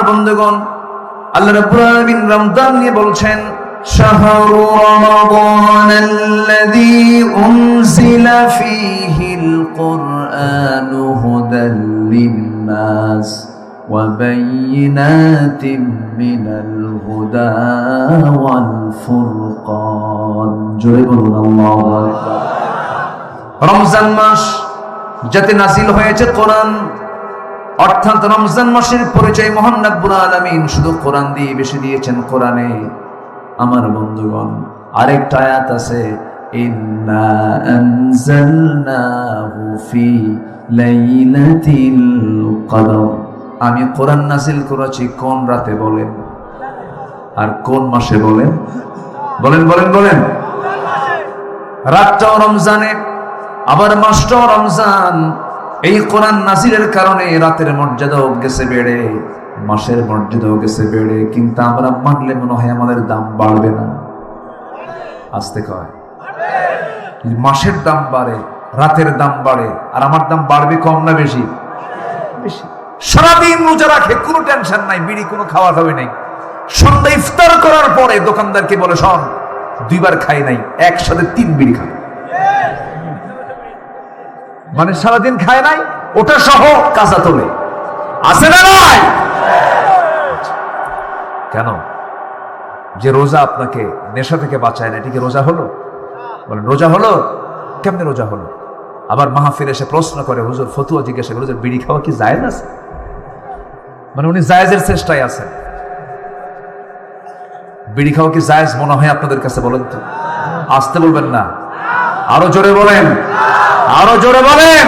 বন্ধুগণ, আল্লাহ রাব্বুল আলামিন রমজান নিয়ে বলছেন, শাহরু রমাদানাল্লাযী উনজিলা ফীহিল কুরআনু হুদাল লিন-নাস ওয়া বায়িনাতিম মিনাল হুদা ওয়াল ফুরকান। জোরে বলুন আল্লাহু আকবার। রমজান মাস যাতে নাযিল হয়েছে কোরআন, অর্থাৎ রমজান মাসের পরিচয় মহান রব্বুল আলামিন শুধু কোরআন দিয়ে বেশি দিয়েছেন। কোরআনে আমার বন্ধুগণ আরেকটা আয়াত আছে, ইন্না আনজালনাহু ফি লাইলাতিল কদর। আমি কোরআন নাযিল করেছি কোন রাতে বলেন, আর কোন মাসে বলেন? বলেন বলেন বলেন। রাতটাও রমজানে, আবার মাসটাও রমজান। এই কোরআন নাযিলের কারণে রাতের মর্যাদাও গেছে বেড়ে, মাসের মর্যাদাও গেছে বেড়ে। কিন্তু আমরা মানলে মনে হয় আমাদের দাম বাড়বে না। আসতে কয় মাসের দাম বাড়ে, রাতের দাম বাড়ে, আর আমার দাম বাড়বে কম না বেশি? বেশি। সারাদিন রোজা রাখে, কোনো টেনশন নাই, বিড়ি কোনো খাওয়া খাবে নাই। সন্ধ্যা ইফতার করার পরে দোকানদারকে বলে, শোন, 2 বার খাই নাই, একসাথে 3 বিড়ি খাবে। মানে সারাদিন খায় নাই, ওটা সহ কাজা তোলে। আছে না নাই? কেন? যে রোজা আপনাকে নেশা থেকে বাঁচায় না, এটিকে রোজা হলো? বলেন রোজা হলো? কেমনে রোজা হলো? আবার মাহফিল এসে প্রশ্ন করে, হুজুর ফতুয়া জিজ্ঞাসা করে, বিড়ি খাওয়া কি জায়েজ আছে? মানে উনি জায়েজের চেষ্টায় আছেন। বিড়ি খাওয়া কি জায়েজ মনে হয় আপনাদের কাছে? বলেন তো, আসতে বলবেন না, আরো জোরে বলেন, আরো জোরে বলেন।